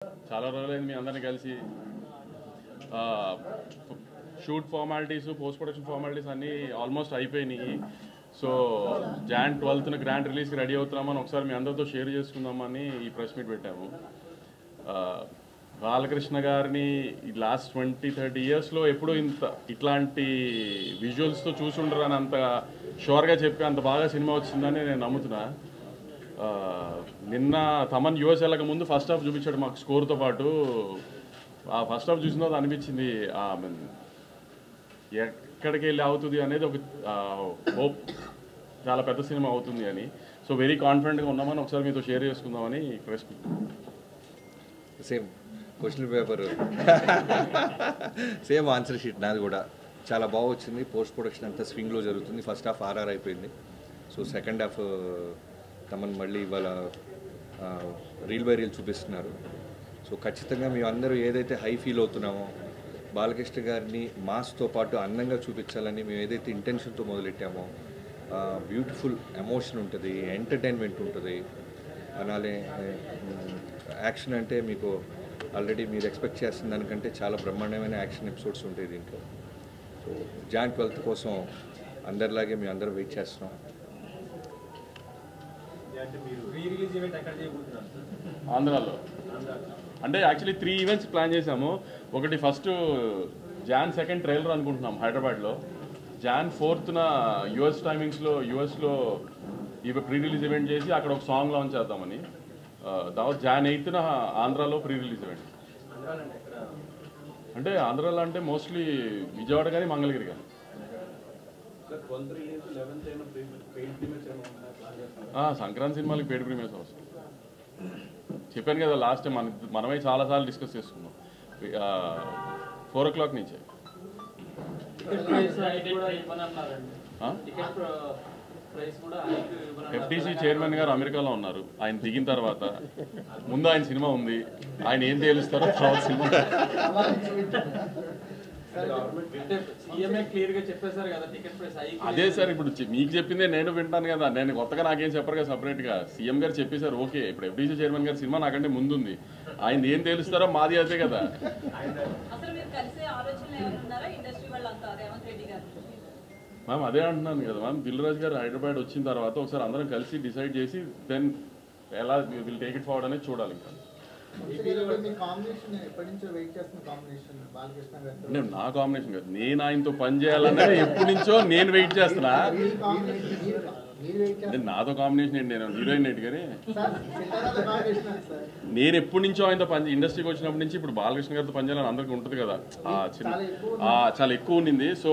చాలా రోజులైంది మీ అందరిని కలిసి shoot formalities post production formalities అన్నీ ఆల్మోస్ట్ అయిపోయినాయి. సో Jan 12th గ్రాండ్ రిలీజ్కి రెడీ అవుతున్నామని ఒకసారి మీ అందరితో షేర్ చేసుకుందామని ఈ ప్రెస్ మీట్ పెట్టాము. బాలకృష్ణ గారిని లాస్ట్ 20-30 ఇయర్స్లో ఎప్పుడూ ఇట్లాంటి విజువల్స్తో చూసుండరు అని అంత షూర్గా చెప్పి అంత బాగా సినిమా వచ్చిందని నేను నమ్ముతున్నా. నిన్న తమన్ యూఎస్ వెళ్ళక ముందు ఫస్ట్ హాఫ్ చూపించాడు మాకు స్కోర్తో పాటు. ఆ ఫస్ట్ హాఫ్ చూసిన తర్వాత అనిపించింది ఎక్కడికి వెళ్ళి అవుతుంది అనేది ఒక హోప్, చాలా పెద్ద సినిమా అవుతుంది అని. సో వెరీ కాన్ఫిడెంట్గా ఉన్నామని ఒకసారి మీతో షేర్ చేసుకుందామని press. Same question paper same answer sheet నాది కూడా చాలా బాగా వచ్చింది. పోస్ట్ ప్రొడక్షన్ అంతా స్వింగ్లో జరుగుతుంది. ఫస్ట్ హాఫ్ ఆర్ఆర్ అయిపోయింది. సో సెకండ్ హాఫ్ తమన్ మళ్ళీ ఇవాళ రీల్ బై రీల్ చూపిస్తున్నారు. సో ఖచ్చితంగా మేము అందరూ ఏదైతే హై ఫీల్ అవుతున్నామో బాలకృష్ణ గారిని మాస్తో పాటు అందంగా చూపించాలని మేము ఏదైతే ఇంటెన్షన్తో మొదలెట్టామో బ్యూటిఫుల్ ఎమోషన్ ఉంటుంది, ఎంటర్టైన్మెంట్ ఉంటుంది. అలానే యాక్షన్ అంటే మీకు ఆల్రెడీ మీరు ఎక్స్పెక్ట్ చేస్తున్న దానికంటే చాలా బ్రహ్మాండమైన యాక్షన్ ఎపిసోడ్స్ ఉంటాయి దీంట్లో. సో Jan 12th కోసం అందరిలాగే మేము అందరూ వెయిట్ చేస్తున్నాం. ఆంధ్రాలో అంటే యాక్చువల్లీ 3 ఈవెంట్స్ ప్లాన్ చేశాము. ఒకటి ఫస్ట్ Jan 2nd ట్రైలర్ అనుకుంటున్నాం హైదరాబాద్లో. Jan 4th యూఎస్ టైమింగ్స్లో యూఎస్లో ఇవి ప్రీ రిలీజ్ ఈవెంట్ చేసి అక్కడ ఒక సాంగ్ లాంచ్ చేద్దామని. తర్వాత Jan 8th ఆంధ్రాలో ప్రీ రిలీజ్ ఈవెంట్. అంటే ఆంధ్రాలో అంటే మోస్ట్లీ విజయవాడ కానీ మంగళగిరి కానీ. సంక్రాంతి సినిమాలకి పెయిడ్ ప్రీమియర్స్ అవసరం. చెప్పాను కదా లాస్ట్ టైం మనమే చాలాసార్లు డిస్కస్ చేసుకున్నాం. 4 o'clock నుంచే. FTC చైర్మన్ గారు అమెరికాలో ఉన్నారు. ఆయన దిగిన తర్వాత ముందు ఆయన సినిమా ఉంది, ఆయన ఏం తేలుస్తారో తర్వాత సినిమా. అదే సార్ ఇప్పుడు మీకు చెప్పిందే నేను వింటాను కదా. నేను కొత్తగా నాకేం చెప్పరు కదా సపరేట్గా. సీఎం గారు చెప్పేశారు ఓకే. ఇప్పుడు FTC చైర్మన్ గారు సినిమా నాకంటే ముందుంది, ఆయన ఏం తేలుస్తారో మాది అదే కదా. మ్యామ్ అదే అంటున్నాను కదా మ్యామ్. దిల్ రాజు గారు హైదరాబాద్ వచ్చిన తర్వాత ఒకసారి అందరం కలిసి డిసైడ్ చేసి దెన్ ఎలా విల్ టేక్ ఇట్ ఫార్వర్డ్ అనేది చూడాలి. ఇంకా నా కాంబినేషన్ కాదు, నేను ఆయనతో పని చేయాలన్నది ఎప్పటి నుంచో నేను వెయిట్ చేస్తున్నా. నాతో కాంబినేషన్ ఏంటి, నేను హీరోయిన్ ఏంటి కానీ నేను ఎప్పటి నుంచో ఆయనతో పని ఇండస్ట్రీకి వచ్చినప్పటి నుంచి ఇప్పుడు బాలకృష్ణ గారితో పని చేయాలని అందరికీ ఉంటుంది కదా. చాలా ఎక్కువ ఉండింది. సో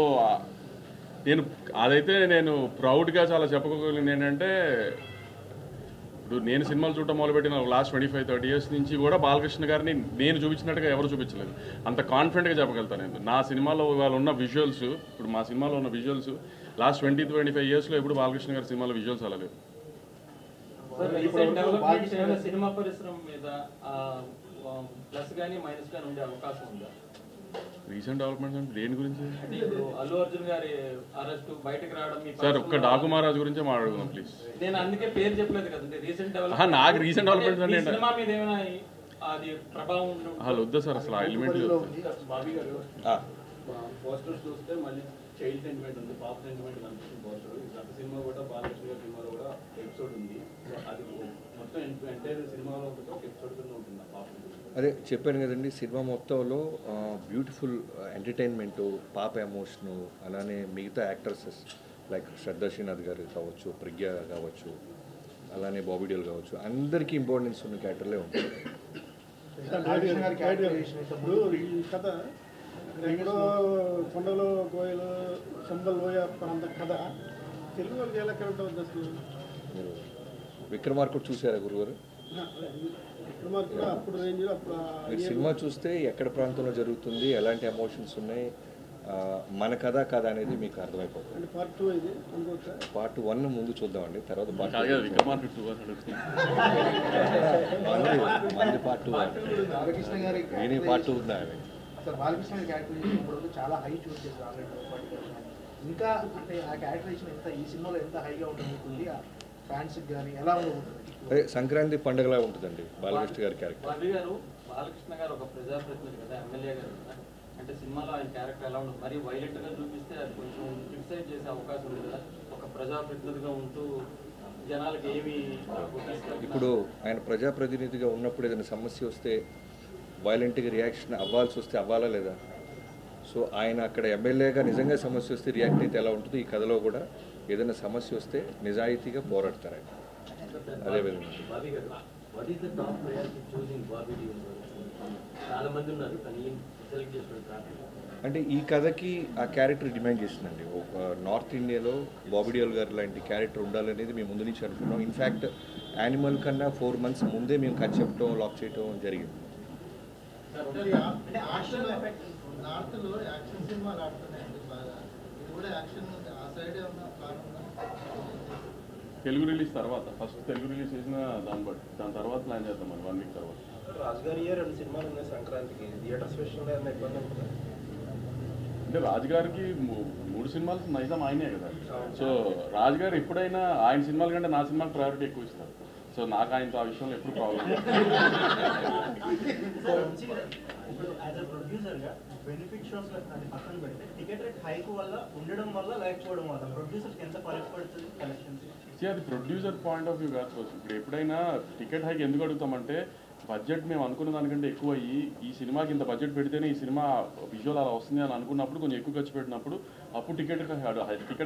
నేను అదైతే నేను ప్రౌడ్గా చాలా చెప్పుకోగలిగింది ఏంటంటే, ఇప్పుడు నేను సినిమాలు చూడటం మొదలుపెట్టిన లాస్ట్ 25-30 years నుంచి కూడా బాలకృష్ణ గారిని నేను చూపించినట్టుగా ఎవరు చూపించలేదు. అంత కాన్ఫిడెంట్గా చెప్పగలుగుతాను నేను. నా సినిమాలో ఇవాళ ఉన్న విజువల్స్, ఇప్పుడు మా సినిమాలో ఉన్న విజువల్స్ లాస్ట్ 20-25 yearsలో ఎప్పుడు బాలకృష్ణ గారి సినిమాలో విజువల్స్ అలా లేవు. సినిమా పరిశ్రమ మీద ప్లస్ కానీ మైనస్ కానీ ఉండే అవకాశం ఉందా? రీసెంట్ డెవలప్మెంట్స్ అంటే దేని గురించి అల్లు అర్జున్ గారి అరెస్ట్ బయటకు రావడం సార్? ఒక్క డాకు మహారాజ్ గురించే మాట్లాడుకుందాం ప్లీజ్. నేను అందుకే పేరు చెప్పలేదు కదండి. రీసెంట్ డెవలప్మెంట్ నాకు రీసెంట్ డెవలప్మెంట్స్ అంటే సినిమా మీద ఏమైనా అది ప్రభావం వద్దా సార్? అసలు ఆ ఎలిమెంట్ బాబీ గారు పోస్టర్స్ చూస్తే మళ్ళీ చైల్డ్ సెంటిమెంట్ ఉంది, పాప సెంటిమెంట్ కనిపిస్తుంది పోస్టర్. గత సినిమా కూడా బాలకృష్ణ గారి సినిమాలో కూడా ఎపిసోడ్ ఉంది. అది మొత్తం ఎంటైర్ సినిమాలో ఒక ఎపిసోడ్ కింద ఉంటుంది పాప. అదే చెప్పాను కదండి, సినిమా మొత్తంలో బ్యూటిఫుల్ ఎంటర్టైన్మెంటు, పాప ఎమోషను, అలానే మిగతా యాక్టర్సెస్ లైక్ శ్రద్ధా శ్రీనాథ్ గారు కావచ్చు, ప్రజ్ఞ కావచ్చు, అలానే బాబీ డియోల్ కావచ్చు, అందరికీ ఇంపార్టెన్స్ ఉన్న క్యారెక్టర్లే ఉంటుంది. కొండలో కోయలు సంబల్ లోయ అంత కథ తెలుగు వాళ్ళకి ఎలా కరెక్ట్ అవుతుంది అసలు? మీరు విక్రమార్కుడు చూసారా గురుగారు? అప్పుడు మీరు సినిమా చూస్తే ఎక్కడ ప్రాంతంలో జరుగుతుంది, ఎలాంటి ఎమోషన్స్ ఉన్నాయి, మన కథ కాదా అనేది మీకు అర్థమైపోతుంది. పార్ట్ 1 ముందు చూద్దామండి, తర్వాత పార్ట్ 2 నేనే పార్ట్ 2 ఉన్నా. బాలకృష్ణ క్యారెక్టర్ చాలా హై చూస్ చేశారు. ఇంకా అంటే ఆ క్యారెక్టరేషన్ ఎంత ఈ సినిమాలో ఎంత హైగా ఉంటుంది ఫ్యాన్స్ కానీ ఎలా ఉండబోతుంది? అదే సంక్రాంతి పండుగలా ఉంటుందండి బాలకృష్ణ గారి క్యారెక్టర్. బాలకృష్ణ గారు ఒక ప్రజాప్రతినిధి కదా, ఎమ్మెల్యే గారు కదా, అంటే సినిమాలో ఆయన క్యారెక్టర్ ఎలా ఉంటుంది, మరి వైలెంట్గా చూపిస్తే అది కొంచెం క్రిటిసైజ్ చేసే అవకాశం ఉంది కదా, ఒక ప్రజాప్రతినిధిగా ఉంటూ జనాలకు ఏమి ఇప్పుడు ఆయన ప్రజాప్రతినిధిగా ఉన్నప్పుడు ఏదైనా సమస్య వస్తే వైలెంట్గా రియాక్షన్ అవ్వాల్సి వస్తే అవ్వాలా లేదా? సో ఆయన అక్కడ ఎమ్మెల్యేగా నిజంగా సమస్య వస్తే రియాక్ట్ అయితే ఎలా ఉంటుంది, ఈ కథలో కూడా ఏదైనా సమస్య వస్తే నిజాయితీగా పోరాడతారు ఆయన. అదేవిధంగా what is the top priority choosing Bobby Deol? చాలా మంది ఉన్నారు కానీ సెలెక్ట్ చేసుకుంటారు. అంటే ఈ కథకి ఆ క్యారెక్టర్ డిమాండ్ చేసిందండి. ఒక నార్త్ ఇండియాలో బాబీ డియోల్ గారు లాంటి క్యారెక్టర్ ఉండాలనేది మేము ముందు నుంచి అనుకున్నాం. ఇన్ఫ్యాక్ట్ యానిమల్ కన్నా 4 months ముందే మేము కథ చెప్పడం లాక్ చేయడం జరిగింది. అంటే యాక్షన్ ఎఫెక్ట్ నార్త్లో యాక్షన్ సినిమాలు ఆడుతున్నాయండి బాగా. ఇది కూడా యాక్షన్ ఆ సైడ్ ఏమన్నా ప్లాన్ ఉందా? తెలుగు రిలీజ్ తర్వాత ఫస్ట్ తెలుగు రిలీజ్ చేసిన దాని తర్వాత ప్లాన్ చేద్దాం మరి 1 week తర్వాత. రాజుగారి 2 సినిమాలు ఉన్నాయి సంక్రాంతికి. థియేటర్ స్పెషల్ ఏమైనా ఇబ్బంది ఉంటుందా? అంటే రాజుగారికి 3 సినిమాలు నైజాం ఆయనే కదా. సో రాజుగారు ఎప్పుడైనా ఆయన సినిమాల కంటే నా సినిమాకి ప్రయారిటీ ఎక్కువ ఇస్తారు. సో నాకు ఆయనతో ఆ విషయంలో ఎప్పుడు ప్రాబ్లం ఇప్పుడు యాజ్ అ ప్రొడ్యూసర్గా బెనిఫిట్ షోస్ అది పక్కన పెడితే టికెట్ రేట్ హైక్ వల్ల ఉండడం వల్ల లేకపోవడం వల్ల ప్రొడ్యూసర్స్కి ఎంత ఫరక్ పడుతుంది కలెక్షన్స్? అది ప్రొడ్యూసర్ పాయింట్ ఆఫ్ వ్యూ కాదు. ఇప్పుడు ఎప్పుడైనా టికెట్ హైక్ ఎందుకు అడుగుతామంటే బడ్జెట్ మేము అనుకున్న దానికంటే ఎక్కువ అయ్యి ఈ సినిమాకి ఇంత బడ్జెట్ పెడితేనే ఈ సినిమా విజువల్ అలా వస్తుంది అని అనుకున్నప్పుడు కొంచెం ఎక్కువ ఖర్చు పెట్టినప్పుడు అప్పుడు టికెట్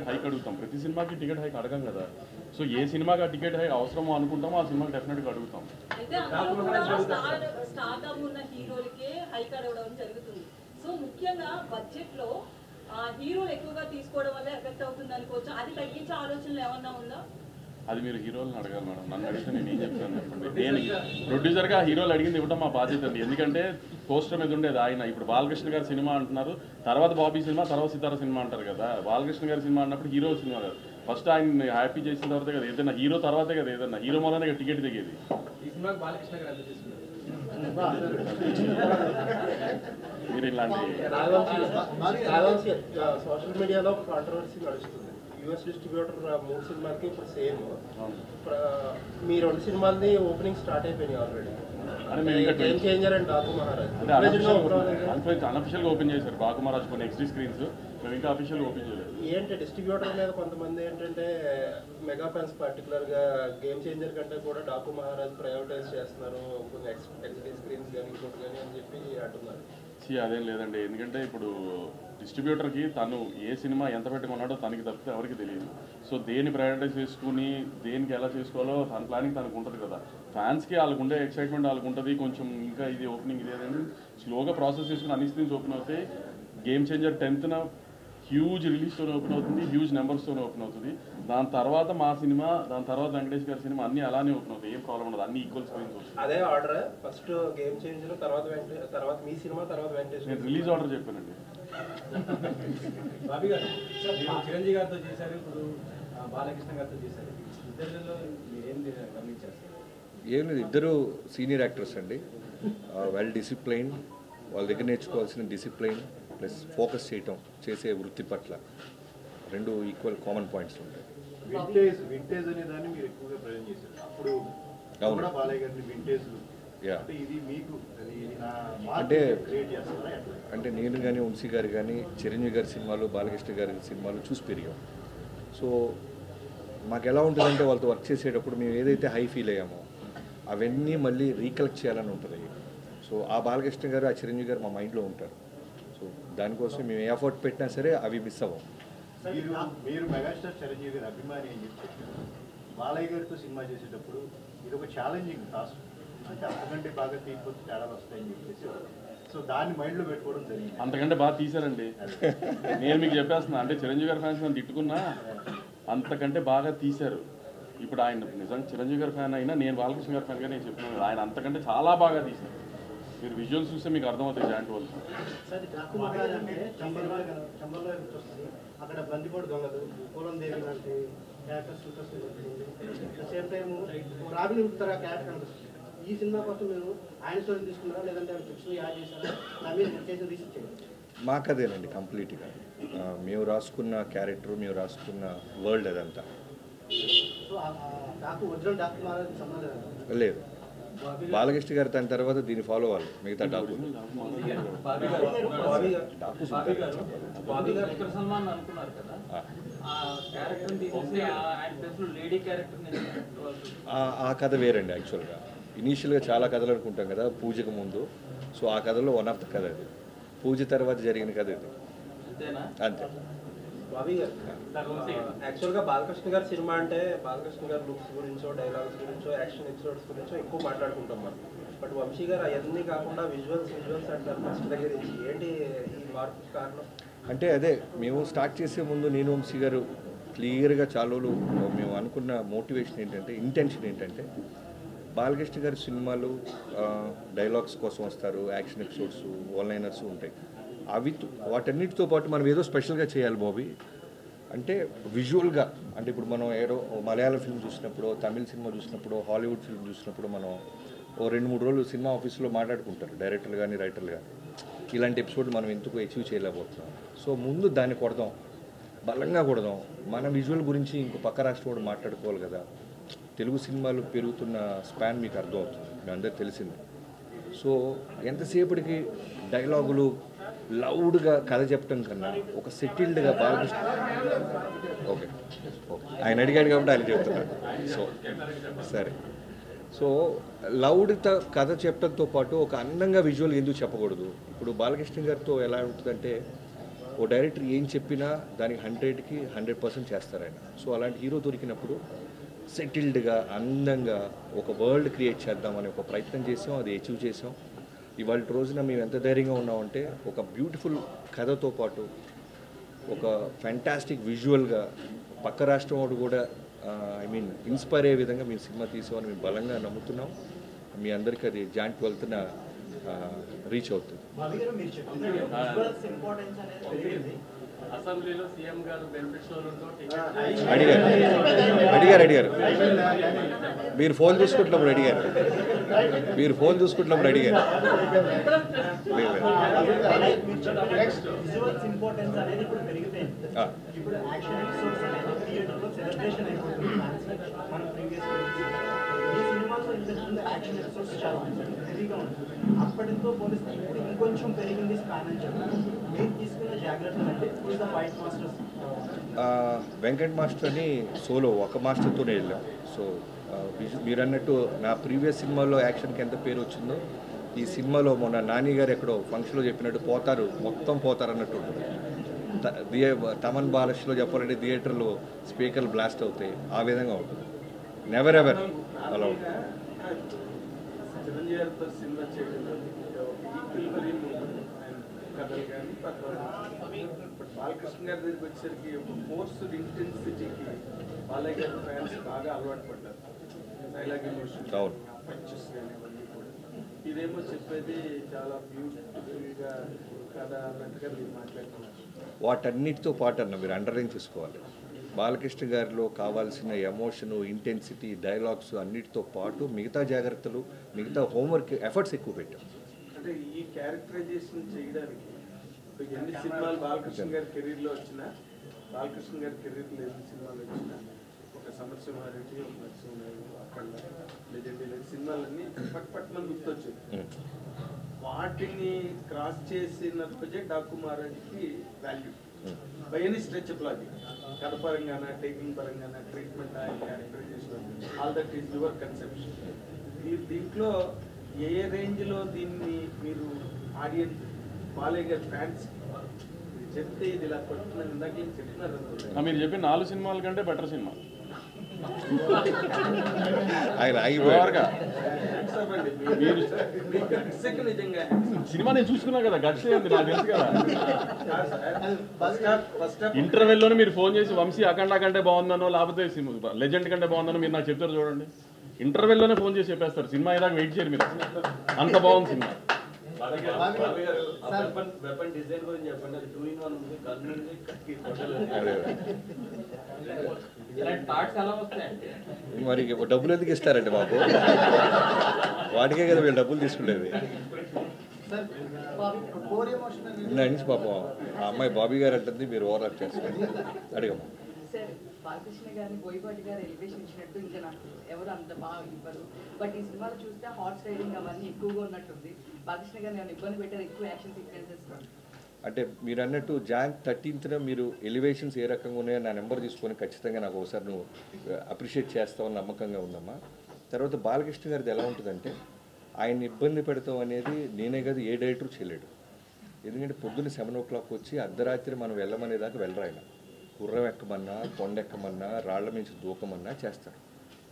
హైక్ అడుగుతాం. ప్రతి సినిమాకి టికెట్ హైక్ అడగం కదా. సో ఏ సినిమాకి ఆ టికెట్ హైక్ అవసరమో అనుకుంటామో ఆ సినిమాకి డెఫినెట్గా అడుగుతాం. సో ముఖ్యంగా బడ్జెట్ లో హీరోలు ఎక్కువగా తీసుకోవడం వల్ల ఎఫెక్ట్ అవుతుంది అనుకోవచ్చు. అది తగ్గించే ఆలోచనలు ఏమన్నా ఉందా? అది మీరు హీరోలను అడగాలి మేడం. నన్ను అడిగితే నేను ఏం చెప్తాను చెప్పండి. నేను ప్రొడ్యూసర్గా హీరోలు అడిగింది ఇవ్వడం మా బాధ్యత అండి. ఎందుకంటే పోస్టర్ మీద ఉండేది ఆయన. ఇప్పుడు బాలకృష్ణ గారి సినిమా అంటున్నారు, తర్వాత బాబీ సినిమా, తర్వాత సితారా సినిమా అంటారు కదా. బాలకృష్ణ గారి సినిమా అన్నప్పుడు హీరో సినిమా కదా. ఫస్ట్ ఆయన హ్యాపీ చేసిన తర్వాత కదా ఏదైనా హీరో తర్వాతే కదా ఏదన్నా హీరో వల్లనే టికెట్ దిగేది. ఈ సినిమాకి బాలకృష్ణ గారు ఎంత తీసుకున్నారు? మీరు ఇలాంటి సోషల్ మీడియాలో కాంట్రవర్సీ నడుస్తుంది. యూఎస్ డిస్ట్రిబ్యూటర్ 3 సినిమాలకి ఇప్పుడు సేమ్. మీ 2 సినిమాలని ఓపెనింగ్ స్టార్ట్ అయిపోయినాయి already. Game changer and Daaku Maharaaj అన్అఫిషియల్గా ఓపెన్ చేశారు. బాకు మహారాజ్ కొన్ని ఎక్స్ట్రీ స్క్రీన్స్ మేము ఇంకా అఫీషియల్గా ఓపెన్ చేయలేదు. ఏంటి డిస్ట్రిబ్యూటర్ మీద కొంతమంది ఏంటంటే మెగా ఫ్యాన్స్ పర్టికులర్గా గేమ్ చేంజర్ కంటే కూడా డాకు మహారాజ్ ప్రయారిటైజ్ చేస్తున్నారు, కొన్ని ఎక్స్డీ స్క్రీన్స్ కానీ ఇంకోటి కానీ అని చెప్పి అంటున్నారు. అదేం లేదండి. ఎందుకంటే ఇప్పుడు డిస్ట్రిబ్యూటర్కి తను ఏ సినిమా ఎంత పెట్టుకున్నాడో తనకి తప్పితే ఎవరికి తెలియదు. సో దేన్ని ప్రయారిటైజ్ చేసుకుని దేనికి ఎలా చేసుకోవాలో తన ప్లానింగ్ తనకు ఉంటుంది కదా. ఫ్యాన్స్కి వాళ్ళకు ఉండే ఎక్సైట్మెంట్ వాళ్ళకు ఉంటుంది. కొంచెం ఇంకా ఇది ఓపెనింగ్ ఇదేదని స్లోగా ప్రాసెస్ చేసుకుని అన్ని స్క్రీన్స్ ఓపెన్ అవుతాయి. గేమ్ చేంజర్ 10th హ్యూజ్ రిలీజ్తో ఓపెన్ అవుతుంది, హ్యూజ్ నెంబర్స్తో ఓపెన్ అవుతుంది. దాని తర్వాత మా సినిమా, దాని తర్వాత వెంకటేష్ గారి సినిమా అన్నీ అలానే ఓపెన్ అవుతాయి. ఏం ప్రాబ్లం ఉండదు. అన్ని ఈక్వల్ స్క్రీన్స్ వస్తాయి. అదే ఆర్డర్ ఫస్ట్ గేమ్ చేంజర్, తర్వాత మీ సినిమా, తర్వాత వెంకటేష్. నేను రిలీజ్ ఆర్డర్ చెప్పానండి. బాబీ గారు చిరంజీవి గారితో చేశారు, ఇప్పుడు బాలకృష్ణ గారితో చేశారు. ఇద్దరిలో మీరేం గమనించారు? ఏం లేదు, ఇద్దరు సీనియర్ యాక్టర్స్ అండి. వెల్ డిసిప్లైన్, వాళ్ళ దగ్గర నేర్చుకోవాల్సిన డిసిప్లైన్ ప్లస్ ఫోకస్ చేయటం, చేసే వృత్తి పట్ల 2 ఈక్వల్ కామన్ పాయింట్స్ ఉంటాయి. వింటేజ్ అనే దాన్ని మీరు ఎక్కువగా ప్రజెంట్ చేశారు. అప్పుడు అవును బాలయ్య గారిని వింటేజ్ ఇది మీకు అంటే నేను కానీ వంశీ గారు కానీ చిరంజీవి గారి సినిమాలు, బాలకృష్ణ గారి సినిమాలు చూసి పెరిగాం. సో మాకు ఎలా ఉంటుందంటే వాళ్ళతో వర్క్ చేసేటప్పుడు మేము ఏదైతే హై ఫీల్ అయ్యామో అవన్నీ మళ్ళీ రీకలెక్ట్ చేయాలని ఉంటుంది. సో ఆ బాలకృష్ణ గారు, ఆ చిరంజీవి గారు మా మైండ్లో ఉంటారు. సో దానికోసం మేము ఏ ఎఫర్ట్ పెట్టినా సరే అవి మిస్ అవ్వం. మీరు మెగాస్టార్ చిరంజీవి గారి అభిమాని అని చెప్పి బాలయ్య గారితో సినిమా చేసేటప్పుడు ఇది ఒక ఛాలెంజింగ్ టాస్క్. అంటే అంతకంటే బాగా తీయకపోతే తేడాలు వస్తాయని చెప్పేసి సో దాన్ని మైండ్లో పెట్టుకోవడం జరిగింది. అంతకంటే బాగా తీశారండి. నేను మీకు చెప్పేస్తున్నా, అంటే చిరంజీవి గారి ఫ్యాన్స్ నన్ను తిట్టుకున్నా అంతకంటే బాగా తీశారు. ఇప్పుడు ఆయన నిజంగా చిరంజీవి గారి ఫ్యాన్ అయినా నేను బాలకృష్ణ గారి ఫ్యాన్గా నేను చెప్తున్నాను, ఆయన అంతకంటే చాలా బాగా తీశారు. మీరు విజువల్స్ చూస్తే మీకు అర్థమవుతాయి. జాయింట్ వాళ్ళు అక్కడ బందిపోటు దొంగలు, పూలం దేవి లాంటి క్యారెక్టర్స్ సేమ్ టైం రాబిన్ ఉత్తర క్యారెక్టర్ అనిపిస్తుంది. ఈ సినిమా కోసం మీరు ఆయన స్టోరీ తీసుకున్నారా లేదంటే ఫిక్షన్ యాడ్ చేశారా? నా మీద చేసిన రీసెర్చ్ చేయండి. మాకదేనండి కంప్లీట్గా. మేము రాసుకున్న క్యారెక్టర్, మేము రాసుకున్న వరల్డ్ అదంతా. సో నాకు ఒరిజినల్ డాక్టర్ మహారాజ్ సంబంధం లేదు. బాలకృష్ణ గారు దాని తర్వాత దీన్ని ఫాలో అవ్వాలి మిగతా డాకు బాబీ గారు విక్రమ్ సల్మాన్ అనుకున్నారు కదా, ఆ క్యారెక్టర్ తీసేసి ఆయన ప్లేస్ లో లేడీ క్యారెక్టర్ ఆ కథ వేరండి. యాక్చువల్గా ఇనీషియల్గా చాలా కథలు అనుకుంటాం కదా పూజకు ముందు. సో ఆ కథలో వన్ ఆఫ్ ద కథ అది. పూజ తర్వాత జరిగిన కథ ఇది. అంతే. బాబీ గారు యాక్చువల్గా బాలకృష్ణ గారి సినిమా అంటే బాలకృష్ణ గారి లుక్స్ గురించో, డైలాగ్స్ గురించో, యాక్షన్ ఎపిసోడ్స్ గురించో ఎక్కువ మాట్లాడుకుంటాం మనం. బట్ వంశీ గారు అవన్నీ కాకుండా విజువల్స్ అంటారు ఫస్ట్ దగ్గర నుంచి. ఏంటి ఈ మార్పు కారణం? అంటే అదే మేము స్టార్ట్ చేసే ముందు నేను వంశీ గారు క్లియర్గా చాలా రోజులు మేము అనుకున్న మోటివేషన్ ఏంటంటే, ఇంటెన్షన్ ఏంటంటే, బాలకృష్ణ గారి సినిమాలు డైలాగ్స్ కోసం వస్తారు, యాక్షన్ ఎపిసోడ్స్, ఓన్లైనర్స్ ఉంటాయి. అవి వాటన్నిటితో పాటు మనం ఏదో స్పెషల్గా చేయాలి బాబీ. అంటే విజువల్గా, అంటే ఇప్పుడు మనం ఏదో మలయాళం ఫిల్మ్ చూసినప్పుడు, తమిళ సినిమా చూసినప్పుడు, హాలీవుడ్ ఫిల్మ్ చూసినప్పుడు మనం ఓ 2-3 రోజులు సినిమా ఆఫీస్లో మాట్లాడుకుంటారు డైరెక్టర్లు కానీ రైటర్లు కానీ, ఇలాంటి ఎపిసోడ్ మనం ఎందుకు అచీవ్ చేయలేకపోతున్నాం. సో ముందు దాన్ని కొడదాం, బలంగా కొడదాం. మన విజువల్ గురించి ఇంకో పక్క రాష్ట్రం కూడా మాట్లాడుకోవాలి కదా. తెలుగు సినిమాలు పెరుగుతున్న స్పాన్ మీకు అర్థమవుతుంది, మీ అందరికి తెలిసింది. సో ఎంతసేపటికి డైలాగులు లౌడ్గా కథ చెప్పడం కన్నా ఒక సెటిల్డ్గా బాలకృష్ణ ఓకే ఆయన అడిగాడు కాబట్టి ఆయన చెప్తున్నాడు. సో సరే, సో లౌడ్తో కథ చెప్పడంతో పాటు ఒక అందంగా విజువల్ ఎందుకు చెప్పకూడదు? ఇప్పుడు బాలకృష్ణ గారితో ఎలా ఉంటుందంటే, ఓ డైరెక్టర్ ఏం చెప్పినా దానికి 100కి 100% చేస్తారు ఆయన. సో అలాంటి హీరో దొరికినప్పుడు సెటిల్డ్గా అందంగా ఒక వరల్డ్ క్రియేట్ చేద్దామని ఒక ప్రయత్నం చేసాం, అది అచీవ్ చేసాం. ఇవాళ రోజున మేము ఎంత ధైర్యంగా ఉన్నామంటే, ఒక బ్యూటిఫుల్ కథతో పాటు ఒక ఫ్యాంటాస్టిక్ విజువల్గా పక్క రాష్ట్రం వాడు కూడా ఇన్స్పైర్ అయ్యే విధంగా మేము సినిమా తీసామని మేము బలంగా నమ్ముతున్నాం. మీ అందరికీ అది జాయింట్ 12న రీచ్ అవుతుంది. అసెంబ్లీలో సీఎం గారు బెనిఫిట్ షోలతో అడిగారు మీరు ఫోన్ చూసుకుంటున్నప్పుడు అడిగారు అప్పటితో పోలిస్తే ఇప్పుడు ఇంకొంచెం పెరిగింది స్పాన్ అని చెప్పారు. మీరు తీసుకున్న జాగ్రత్తలు అంటే వైట్ మాస్టర్స్ వెంకట్ మాస్టర్ అని సోలో ఒక మాస్టర్తోనే వెళ్ళాం. సో మీరు అన్నట్టు నా ప్రీవియస్ సినిమాలో యాక్షన్కి ఎంత పేరు వచ్చిందో, ఈ సినిమాలో మొన్న నాని గారు ఎక్కడో ఫంక్షన్లో చెప్పినట్టు మొత్తం పోతారు అన్నట్టు ఉంటుంది. తమన్ భాషలో చెప్పాలంటే థియేటర్లో స్పీకర్లు బ్లాస్ట్ అవుతాయి, ఆ విధంగా ఉంటుంది. నెవర్ ఎవర్ అలా ఉంటుంది. చిరంజీవి గారితో సినిమా చేయడంలో కథలు కానీ బట్ బాలకృష్ణ గారి దగ్గరికి వచ్చేసరికి ఒక ఫోర్స్డ్ ఇంటెన్సిటీకి బాలయ్య గారి ఫ్యాన్స్ బాగా అలవాటు పడ్డారు. డైలాగ్ ఎమోషన్ పంచెస్ కానీ అవన్నీ కూడా. ఇదేమో చెప్పేది చాలా బ్యూటిఫుల్గా కథ అన్నట్టుగా మీరు మాట్లాడుతున్నారు. వాటన్నిటితో పాటు అన్న మీరు అండర్లైన్ చేసుకోవాలి, బాలకృష్ణ గారిలో కావాల్సిన ఎమోషను, ఇంటెన్సిటీ, డైలాగ్స్ అన్నిటితో పాటు మిగతా జాగ్రత్తలు, మిగతా హోంవర్క్ ఎఫర్ట్స్ ఎక్కువ పెట్టాం. అంటే ఈ క్యారెక్టరైజేషన్ చేయడానికి ఎన్ని సినిమాలు బాలకృష్ణ గారి కెరీర్లో వచ్చినా, బాలకృష్ణ గారి కెరీర్లో ఎన్ని సినిమాలు వచ్చినా, ఒక సమరసింహారెడ్డి, ఒక నరసింహారెడ్డి, అక్కడ లెజెండరీ సినిమాలన్నీ పట్మని గుర్తొచ్చాయి. వాటిని క్రాస్ చేసిన రోజే డాకు మహారాజ్కి వాల్యూ బై ఎనీ స్ట్రెచబుల్. అది కథ పరంగాన, టేకింగ్ పరంగాన, treatment, characterization, all that is your conception. మీరు దీంట్లో ఏ రేంజ్లో దీన్ని మీరు ఆడియన్స్ బాలయ్య గారి ఫ్యాన్స్ చెప్తే ఇది ఇలా పడుతుందని ఇందాక ఏం చెప్తున్నారు అనుకుంటున్నారు? మీరు చెప్పిన 4 సినిమాల కంటే బెటర్ సినిమా. సినిమా నేను చూసుకున్నా కదా, గట్స్ నాకు తెలుసు కదా. ఇంటర్వెల్లోనే మీరు ఫోన్ చేసి వంశీ అఖండ కంటే బాగుందనో, లేకపోతే లెజెండ్ కంటే బాగుందనో మీరు నాకు చెప్తారు చూడండి. ఇంటర్వెల్లోనే ఫోన్ చేసి చెప్పేస్తారు, సినిమా ఏదాకా వెయిట్ చేయరు మీరు, అంత బాగుంది సినిమా. వెపన్ డిజైన్ గురించి చెప్పండి. అది 2-in-1 ఉంది, గన్ ఉంది, మరి డబ్బులు ఎందుకు ఇస్తారంటే బాబు, వాటికే కదా వీళ్ళు డబ్బులు తీసుకునేది. పాపం ఆ అమ్మాయి బాబీ గారు అంటుంది, మీరు ఓవర్ యాక్ట్ చేస్తారు. అడిగమ్మా. బాలకృష్ణ గారిని బోయపాటి గారు ఎలివేషన్ ఇచ్చినట్టు ఇంకా నాకు ఎవరు అంత బాగా ఇవ్వరు. బట్ ఈ సినిమాలో చూస్తే హార్స్ రైడింగ్ అవన్నీ ఎక్కువగా ఉన్నట్టుంది. బాలకృష్ణ గారిని ఏమైనా ఇబ్బంది పెట్టారు ఎక్కువ యాక్షన్ సీక్వెన్సెస్? అంటే మీరు అన్నట్టు జాన్ 13th మీరు ఎలివేషన్స్ ఏ రకంగా ఉన్నాయో నా నెంబర్ తీసుకొని ఖచ్చితంగా నాకు ఒకసారి నువ్వు అప్రిషియేట్ చేస్తావని నమ్మకంగా ఉందమ్మా. తర్వాత బాలకృష్ణ గారిది ఎలా ఉంటుందంటే ఆయన ఇబ్బంది పెడతాం అనేది నేనే కాదు ఏ డైరెక్టర్ చేయలేడు. ఎందుకంటే పొద్దున్న 7 o'clock వచ్చి అర్ధరాత్రి మనం వెళ్ళమనేదాకా వెళ్ళరు. ఆయన గుర్రం ఎక్కమన్నా కొండ ఎక్కమన్నా రాళ్ల మించి దూకమన్నా చేస్తారు.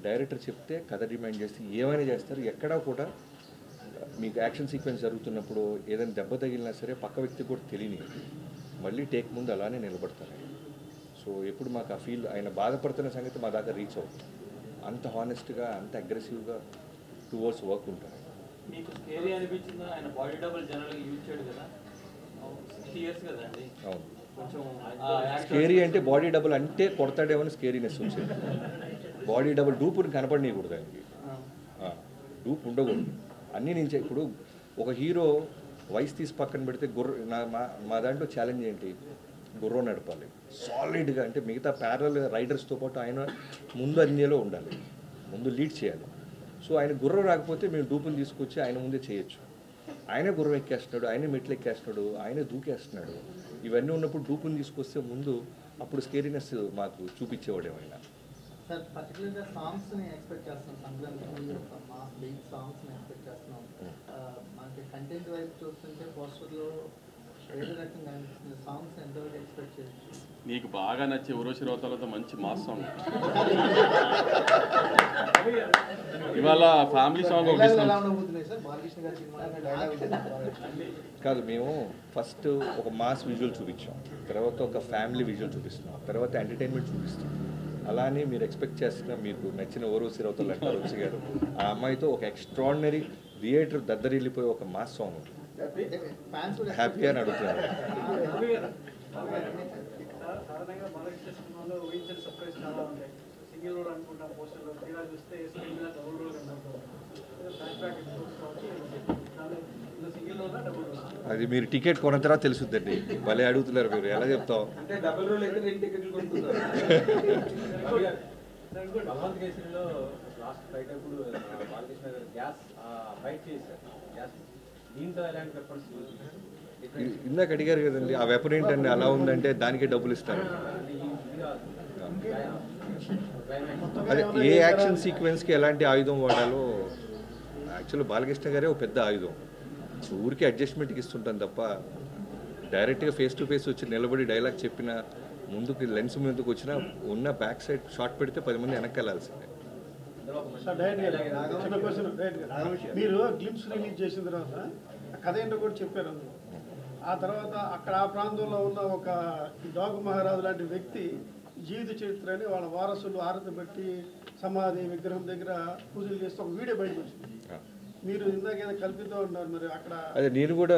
డైరెక్టర్ చెప్తే కథ డిమాండ్ చేస్తే ఏమైనా చేస్తారు. ఎక్కడా కూడా మీకు యాక్షన్ సీక్వెన్స్ జరుగుతున్నప్పుడు ఏదైనా దెబ్బ తగిలినా సరే పక్క వ్యక్తికి కూడా తెలియని మళ్ళీ టేక్ ముందు అలానే నిలబడతారు. సో ఎప్పుడు మాకు ఆ ఫీల్ ఆయన బాధపడుతున్న సంగతి మా దాకా రీచ్ అవుతుంది. అంత హానెస్ట్గా అంత అగ్రెసివ్గా టువర్డ్స్ వర్క్ ఉంటారు. మీకు స్కేరీ అనిపించిందా? ఆయన బాడీ డబుల్ జనరల్గా యూజ్ చేయడు కదా, 60 years కదండి. అవును, కొంచెం స్కేరీ అంటే బాడీ డబుల్ అంటే కొడతాడేమని స్కేరీనెస్ వచ్చేది. బాడీ డబుల్ డూపుని కనపడనీయకూడదు ఆయనకి, డూప్ ఉండకూడదు. అన్నీ నుంచి ఇప్పుడు ఒక హీరో వయసు తీసి పక్కన పెడితే మా దాంట్లో ఛాలెంజ్ ఏంటి, గుర్రం నడపాలి సాలిడ్గా. అంటే మిగతా ప్యారల్ రైడర్స్తో పాటు ఆయన ముందు అన్నిలో ఉండాలి, ముందు లీడ్ చేయాలి. సో ఆయన గుర్రం రాకపోతే మేము డూపుని తీసుకొచ్చి ఆయన ముందే చేయొచ్చు. ఆయనే గుర్రం ఎక్కేస్తున్నాడు, ఆయనే మెట్లు ఎక్కేస్తున్నాడు, ఆయనే దూకేస్తున్నాడు. ఇవన్నీ ఉన్నప్పుడు డూపుని తీసుకొస్తే ముందు అప్పుడు స్కేరీనెస్ మాకు చూపించేవాడు ఏమైనా. సార్ పర్టికులర్గా సాంగ్స్ని ఎక్స్పెక్ట్ చేస్తున్నాం, సంక్రాంతి మా బీట్ సాంగ్స్ని ఎక్స్పెక్ట్ చేస్తున్నాం. మనకి కంటెంట్ వైపు చూస్తుంటే పోస్టర్లో వేరే రకంగా అనిపిస్తుంది. సాంగ్స్ ఎంతవరకు ఎక్స్పెక్ట్ చేయొచ్చు? నీకు బాగా నచ్చే ఉరోషి రోతాలతో మంచి మాస్ సాంగ్ ఇవాళ ఫ్యామిలీ సాంగ్ కాదు. మేము ఫస్ట్ ఒక మాస్ విజువల్ చూపించాం, తర్వాత ఒక ఫ్యామిలీ విజువల్ చూపిస్తున్నాం, తర్వాత ఎంటర్టైన్మెంట్ చూపిస్తాం. అలానే మీరు ఎక్స్పెక్ట్ చేస్తున్న మీకు నచ్చిన ఓరోసి రౌతలు అంటారు రుచి గారు, ఆ అమ్మాయితో ఒక ఎక్స్ట్రాడినరీ థియేటర్ దద్దరిల్లిపోయి ఒక మాస్ సాంగ్ ఉంటుంది. హ్యాపీ అని అడుగుతున్నారు. సాధారణంగా బాలకృష్ణ సినిమాలో ఊహించిన సర్ప్రైజ్ చాలా ఉంటాయి. సింగిల్ రోడ్ అనుకుంటా పోస్టర్లో తీరా చూస్తే స్క్రీన్ మీద డబుల్ రోడ్ కనబడుతుంది. సింగిల్ రోడ్ డబుల్ రోడ్ అది మీరు టికెట్ కొన్న తర్వాత తెలుసుద్దండి. భలే అడుగుతున్నారు మీరు, ఎలా చెప్తాం? అంటే డబుల్ రోల్ అయితే 2 టికెట్లు కొనుక్కుంటారు. భగవంత్ కేసరిలో లాస్ట్ ఫైట్ అప్పుడు బాలకృష్ణ గారు గ్యాస్ ఫైట్ చేశారు. గ్యాస్ దీంతో ఎలాంటి పెప్పర్స్ ఇందాక అడిగారు కదండి, ఆ వెపన్ ఏంటండి అలా ఉందంటే దానికే డబ్బులు ఇస్తారు. అదే ఏ యాక్షన్ సీక్వెన్స్కి ఎలాంటి ఆయుధం వాడాలో యాక్చువల్లీ బాలకృష్ణ గారే ఒక పెద్ద ఆయుధం. ఊరికి అడ్జస్ట్మెంట్కి ఇస్తుంటాను తప్ప డైరెక్ట్గా ఫేస్ టు ఫేస్ వచ్చి నిలబడి డైలాగ్ చెప్పిన ముందుకు లెన్స్ ముందుకు వచ్చినా ఉన్న బ్యాక్ సైడ్ షాట్ పెడితే 10 మంది వెనక్కి వెళ్ళాల్సిందే. చిన్న క్వశ్చన్, మీరు గ్లిమ్స్ రిలీజ్ చేసిన తర్వాత కథ ఏంటో కూడా చెప్పారు అందులో. ఆ తర్వాత అక్కడ ఆ ప్రాంతంలో ఉన్న ఒక డాగు మహారాజు లాంటి వ్యక్తి జీవిత చరిత్రని వాళ్ళ వారసులు ఆరతి పెట్టి సమాధి విగ్రహం దగ్గర పూజలు చేస్తే ఒక వీడియో బయటకు వచ్చింది. మీరు ఇందాక ఏదో కల్పితూ ఉన్నారు మరి అక్కడ. అదే నేను కూడా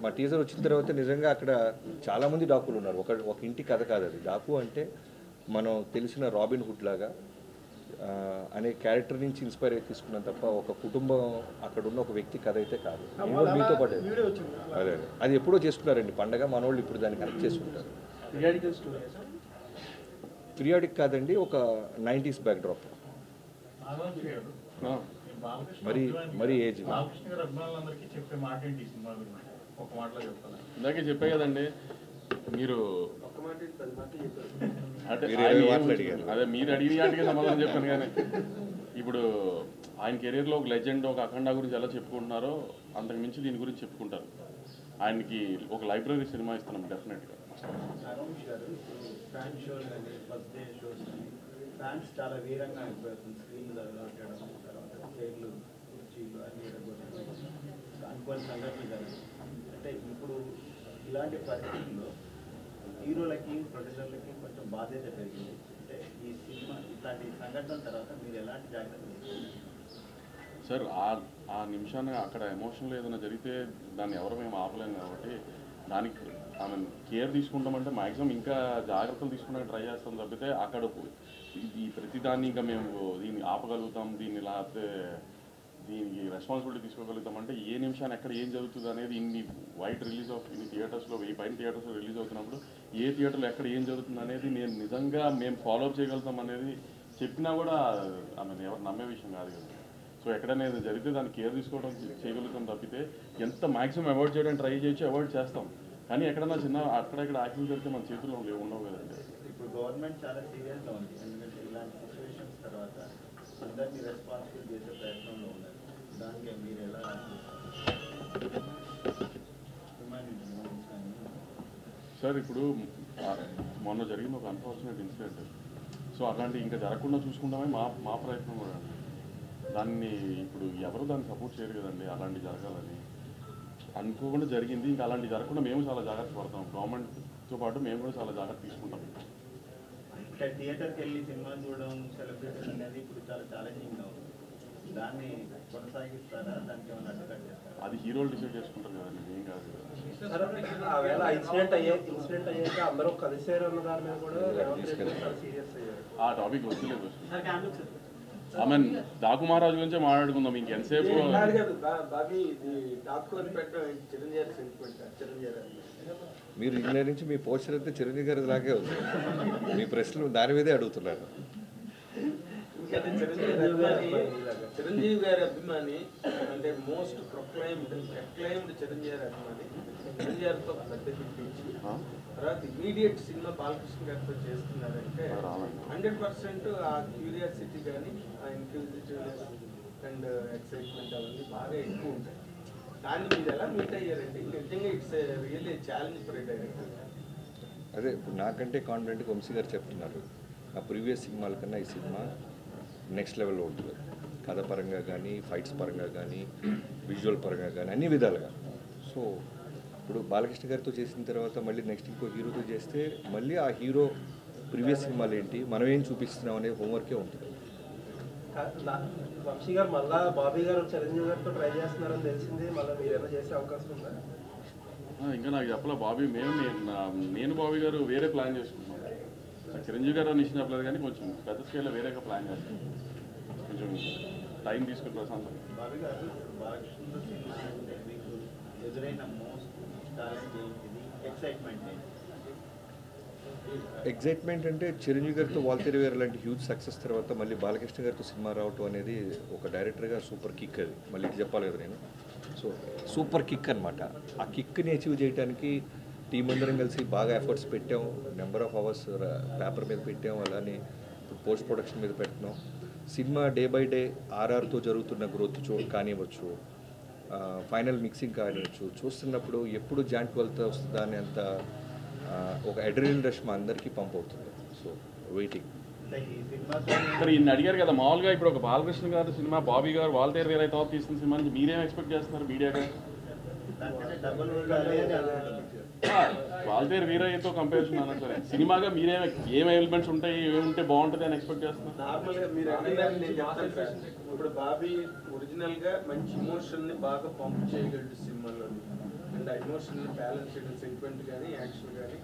మా టీజర్ వచ్చిన తర్వాత నిజంగా అక్కడ చాలామంది డాకులు ఉన్నారు. ఒక ఇంటి కథ కాదు అది. డాకు అంటే మనం తెలిసిన రాబిన్ హుడ్ లాగా అనే క్యారెక్టర్ నుంచి ఇన్స్పైర్ అయి తీసుకున్నాం తప్ప ఒక కుటుంబం అక్కడ ఉన్న ఒక వ్యక్తి కథ అయితే కాదు. మీతో పాటు అదే అది ఎప్పుడో చేసుకున్నారండి పండగ, మన వాళ్ళు ఇప్పుడు దాన్ని కనెక్ట్ చేసుకుంటారు. పీరియాడిక్ కాదండి, ఒక 90s బ్యాక్డ్రాప్. మరి ఏజ్ ఇందాకే చెప్పే కదండి మీరు, అదే మీరు అడిగిన వాటికి సమాధానం చెప్పాను. కానీ ఇప్పుడు ఆయన కెరీర్లో ఒక లెజెండ్, ఒక అఖండ గురించి ఎలా చెప్పుకుంటున్నారో అంతకు మించి దీని గురించి చెప్పుకుంటారు. ఆయనకి ఒక లైబ్రరీ సినిమా ఇస్తున్నాం డెఫినెట్గా. ఫ్యాన్ షోలు కానీ ఫస్ట్ డే షోస్ కానీ ఫ్యాన్స్ చాలా వీరంగా అయిపోతుంది. స్క్రీన్ పెట్టడం, తర్వాత చైర్లు కుర్చీలు అన్ని అనుకోని సంఘటనలు కానీ. అంటే ఇప్పుడు ఇలాంటి పరిస్థితుల్లో హీరోలకి ప్రొడ్యూసర్లకి కొంచెం బాధ్యత పెరిగింది. అంటే ఈ సినిమా ఇట్లాంటి సంఘటనల తర్వాత మీరు ఎలాంటి జాగ్రత్తలు తీసుకుంటారు సార్? ఆ నిమిషాన్ని అక్కడ ఎమోషన్లో ఏదైనా జరిగితే దాన్ని ఎవరు మేము ఆపలేము కాబట్టి దానికి ఆమె కేర్ తీసుకుంటామంటే మ్యాక్సిమం ఇంకా జాగ్రత్తలు తీసుకుంటానికి ట్రై చేస్తాం తప్పితే అక్కడ ఈ ప్రతిదాన్ని ఇంకా మేము దీన్ని ఆపగలుగుతాం, దీన్ని లేకపోతే దీనికి రెస్పాన్సిబిలిటీ తీసుకోగలుగుతామంటే ఏ నిమిషాన్ని ఎక్కడ ఏం జరుగుతుంది అనేది ఇన్ని ఇన్ని థియేటర్స్లో 1000 పైన థియేటర్స్లో రిలీజ్ అవుతున్నప్పుడు ఏ థియేటర్లో ఎక్కడ ఏం జరుగుతుంది అనేది నేను నిజంగా మేము ఫాలోఅప్ చేయగలుగుతాం అనేది చెప్పినా కూడా ఎవరు నమ్మే విషయం కాదు కదా. సో ఎక్కడైనా ఏదో జరిగితే దాన్ని కేర్ తీసుకోవడం చేయగలుగుతాం తప్పితే ఎంత మ్యాక్సిమం అవాయిడ్ చేయడానికి ట్రై చేయొచ్చు, అవాయిడ్ చేస్తాం. కానీ ఎక్కడన్నా చిన్న అక్కడెక్కడ యాక్సిడెంట్ జరిగితే మన చేతుల్లో ఉండవు కదండి. ఇప్పుడు గవర్నమెంట్ చాలా సీరియస్గా ఉంది, ఎందుకంటే ఇలాంటి సిచ్యువేషన్స్ తర్వాత అందరినీ రెస్పాన్సిబుల్ చేసే ప్రయత్నంలో ఉన్నారు. దానికి మీరు ఎలా సార్ ఇప్పుడు మొన్న జరిగిన ఒక అన్ఫార్చునేట్ ఇన్సిడెంట్. సో అలాంటి ఇంకా జరగకుండా చూసుకుంటామే మా ప్రయత్నం కూడా. దాన్ని ఇప్పుడు ఎవరు దాన్ని సపోర్ట్ చేయరు కదండి. అలాంటి జరగాలని అనుకోకుండా జరిగింది. ఇంకా అలాంటి జరగకుండా మేము చాలా జాగ్రత్త పడతాం. గవర్నమెంట్తో పాటు మేము కూడా చాలా జాగ్రత్త తీసుకుంటాం. అంటే థియేటర్కి వెళ్ళి సినిమా చూడడం, సెలబ్రేషన్ అనేది ఇప్పుడు చాలా ఛాలెంజింగ్గా ఉంది. దాన్ని కొనసాగిస్తారా, దానికి ఏమైనా అడ్డుకట్టేస్తారా? అది హీరోలు డిసైడ్ చేసుకుంటారు కదండి, ఏం కాదు. ఇన్సిడెంట్ అయ్యాక అందరూ కలిసారు అన్న దాని మీద కూడా సీరియస్ అయ్యారు. ఆ టాపిక్ వస్తలేదు. డాకు మహారాజు గురించే మాట్లాడుకుందాం ఇంకెంతసేపు. మీరు ఇంగ్లా నుంచి మీ పోస్టర్ అయితే చిరంజీవి గారి లాగే ఉంది. మీ ప్రశ్నలు దాని మీదే అడుగుతున్నారు. చిరంజీవి గారి అభిమాని అంటే మోస్ట్ ప్రొక్లైమ్డ్ చిరంజీవి గారి అభిమాని. చిరంజీవి గారితో పెద్ద హిట్ తర్వాత ఇమీడియట్ సినిమా బాలకృష్ణ గారితో చేస్తున్నారంటే 100% ఆ క్యూరియాసిటీ కానీ ఆ ఇంక్యూజిటివ్నెస్ అండ్ ఎక్సైట్మెంట్ అవన్నీ బాగా ఎక్కువ ఉంటాయి. దాన్ని మీరు ఎలా మీట్ అయ్యారండి? నిజంగా it's really challenge for director. అదే ఇప్పుడు నాకంటే కాన్ఫిడెంట్గా వంశీ గారు చెప్తున్నారు. ఆ ప్రీవియస్ సినిమాల కన్నా ఈ సినిమా నెక్స్ట్ లెవెల్లో ఉంటుంది. కథ పరంగా కానీ, ఫైట్స్ పరంగా కానీ, విజువల్ పరంగా కానీ, అన్ని విధాలుగా. సో ఇప్పుడు బాలకృష్ణ గారితో చేసిన తర్వాత మళ్ళీ నెక్స్ట్ ఇంకో హీరోతో చేస్తే మళ్ళీ ఆ హీరో ప్రీవియస్ సినిమాలు ఏంటి, మనం ఏం చూపిస్తున్నాం అనేది హోంవర్కే ఉంటుంది. వంశీ గారు మళ్ళీ బాబీ గారు చిరంజీవి గారితో ట్రై చేస్తున్నారని తెలిసింది. మళ్ళీ మీరు ఎలా చేసే అవకాశం ఉందా? ఇంకా నాకు చెప్పలే బాబీ. నేను బాబీ గారు వేరే ప్లాన్ చేసుకుంటున్నాను. చిరంజీవి గారు నిశ్చయం చెప్పలేదు కానీ కొంచెం పెద్ద స్కేల్లో వేరేగా ప్లాన్ చేస్తాను. కొంచెం టైం తీసుకుని ప్రశాంతం. బాబీ గారు బాలకృష్ణతో సినిమా మీకు ఎదురైన మోస్ట్ ఛాలెంజ్ ఏంటిది, ఎక్సైట్మెంట్ ఏంటి? ఎగ్జైట్మెంట్ అంటే చిరంజీవి గారితో వాల్తేరు వేరు లాంటి హ్యూజ్ సక్సెస్ తర్వాత మళ్ళీ బాలకృష్ణ గారితో సినిమా రావటం అనేది ఒక డైరెక్టర్గా సూపర్ కిక్. అది మళ్ళీ చెప్పాలి కదా నేను. సో సూపర్ కిక్ అనమాట. ఆ కిక్ని అచీవ్ చేయడానికి టీం అందరం కలిసి బాగా ఎఫర్ట్స్ పెట్టాం. నెంబర్ ఆఫ్ అవర్స్ పేపర్ మీద పెట్టాం. అలానే ఇప్పుడు పోస్ట్ ప్రొడక్షన్ మీద పెడుతున్నాం. సినిమా డే బై డే ఆర్ఆర్తో జరుగుతున్న గ్రోత్ కానివ్వచ్చు, ఫైనల్ మిక్సింగ్ కానివ్వచ్చు, చూస్తున్నప్పుడు ఎప్పుడు జాయింట్ వెళ్తే వస్తుందా అని అంత ఒక అడ్రినల్ రష్ మా అందరికీ పంప్ అవుతుంది. So waiting. సరే ఇన్ని అడిగారు కదా, మామూలుగా ఇప్పుడు ఒక బాలకృష్ణ గారు సినిమా, బాబీ గారు వాల్తేరు వేరే తర్వాత తీసిన సినిమా నుంచి మీరేం ఎక్స్పెక్ట్ చేస్తున్నారు మీడియాగా? వాల్తేరు వీరయ్యతో కంపారిజన్ అన్నా సరే సినిమాగా ఏం ఎలిమెంట్స్ ఉంటాయి, ఏముంటే బాగుంటుంది అని ఎక్స్పెక్ట్ చేస్తున్నారు? నార్మల్గా మీరు ఇప్పుడు బాబీ ఒరిజినల్గా మంచి ఇమోషన్ని బాగా పంప్ చేయగలడు సినిమాలోని. అండ్ ఆ ఇమోషన్ని బ్యాలెన్స్ చేయడం, సెంటిమెంట్ కానీ యాక్షన్ కానీ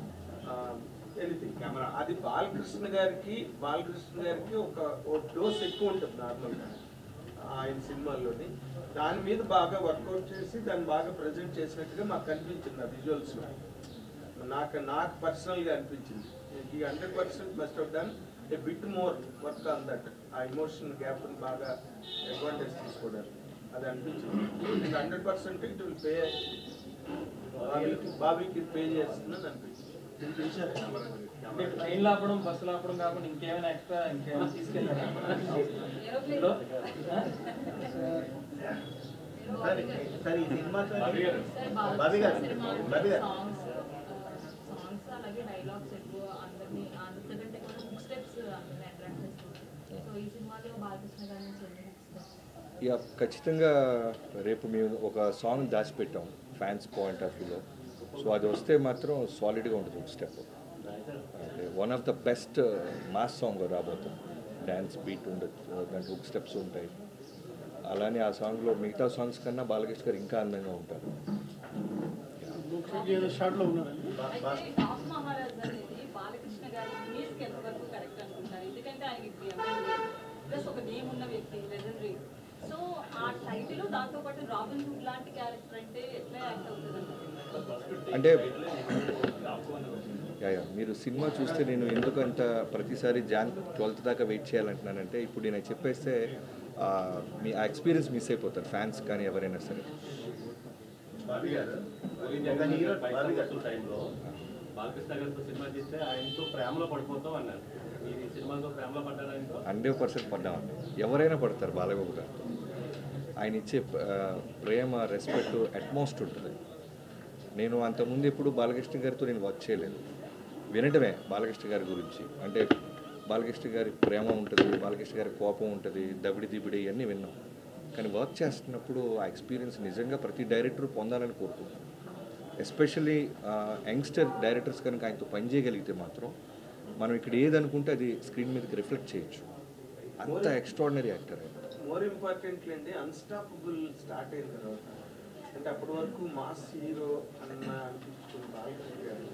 ఎనీథింగ్ కెమెరా. అది బాలకృష్ణ గారికి ఒక డోస్ ఎక్కువ ఉంటుంది నార్మల్గా ఆయన సినిమాల్లోని. దాని మీద బాగా వర్కౌట్ చేసి దాన్ని బాగా ప్రజెంట్ చేసినట్టుగా మాకు కనిపించింది ఆ విజువల్స్లో. నాకు పర్సనల్గా అనిపించింది. ఈ 100% must have done a bit more work on that. ఆ ఎమోషన్ గ్యాప్ని బాగా అడ్వాంటేజ్ తీసుకోవడానికి అది అనిపించింది. 100% ఇట్ విల్ పే, బాబీకి పే చేస్తుందని అనిపించింది. ట్రైన్లో ఆపడం, బస్సులో ఆపడం కాకుండా ఇంకేమైనా ఎక్స్ట్రా ఇంకేమైనా తీసుకెళ్ళారా? సార్ ఈ సినిమా అలాగే డైలాగ్స్ ఎక్కువ అందరినీ అంతకంటే కూడా హుక్ స్టెప్స్ అందరినీ అట్రాక్ట్ చేస్తుంది. సో ఈ సినిమాలో బాలకృష్ణ గారి నుంచి ఇక ఖచ్చితంగా రేపు మేము ఒక సాంగ్ దాచిపెట్టాం ఫ్యాన్స్ పాయింట్ ఆఫ్ వ్యూలో. సో అది వస్తే మాత్రం సాలిడ్గా ఉంటుంది హుక్ స్టెప్. అంటే one of the best mass song రాబోతుంది. డ్యాన్స్ బీట్ ఉండొచ్చు, దాంట్లో హుక్ స్టెప్స్ ఉంటాయి. అలానే ఆ సాంగ్లో మిగతా సాంగ్స్ కన్నా బాలకృష్ణ గారు ఇంకా అందంగా ఉంటారు. బాలకృష్ణ గారి ఇమేజ్ ఎంతవరకు కరెక్ట్ అనుకుంటారు? ఎందుకంటే ఆయన ప్లస్ ఒక నేమ్ ఉన్న వ్యక్తి, లెజెండరీ. సో ఆ టైటిల్ దాంతో పాటు రాబిన్ హుడ్ లాంటి క్యారెక్టర్ అంటే ఎట్లా యాక్ట్ అవుతుంది? అంటే మీరు సినిమా చూస్తే నేను ఎందుకు అంత ప్రతిసారి Jan 12th దాకా వెయిట్ చేయాలంటున్నానంటే ఇప్పుడు నేను చెప్పేస్తే మీ ఆ ఎక్స్పీరియన్స్ మిస్ అయిపోతారు ఫ్యాన్స్ కానీ ఎవరైనా సరే. టైంలో బాలకృష్ణ గారితో సినిమా చేస్తే ఆయనతో ప్రేమలో పడిపోతాం అన్నారు. మీరు సినిమాతో ప్రేమలో పడ్డారు? 100% పడ్డామండి. ఎవరైనా పడతారు బాలబాబు గారు. ఆయన ఇచ్చే ప్రేమ రెస్పెక్ట్ అట్మోస్ట్ ఉంటుంది. నేను అంతకుముందు ఎప్పుడు బాలకృష్ణ గారితో నేను వర్క్ చేయలేదు. వినటమే బాలకృష్ణ గారి గురించి. అంటే బాలకృష్ణ గారి ప్రేమ ఉంటుంది, బాలకృష్ణ గారి కోపం ఉంటుంది, దబిడి దిబిడి ఇవన్నీ విన్నాం. కానీ వర్క్ చేస్తున్నప్పుడు ఆ ఎక్స్పీరియన్స్ నిజంగా ప్రతి డైరెక్టర్ పొందాలని కోరుకుంటున్నాను. ఎస్పెషల్లీ యంగ్స్టర్ డైరెక్టర్స్ కనుక ఆయనతో పనిచేయగలిగితే మాత్రం మనం ఇక్కడ ఏదనుకుంటే అది స్క్రీన్ మీదకి రిఫ్లెక్ట్ చేయొచ్చు. అంత ఎక్స్ట్రాడినరీ యాక్టర్ ఆయన. మోర్ ఇంపార్టెంట్లీ అండి అన్స్టాపబుల్ స్టార్ట్ అయిన తర్వాత అంటే అప్పటి వరకు మాస్ హీరో అన్న అనిపించుకుని బాలకృష్ణ గారు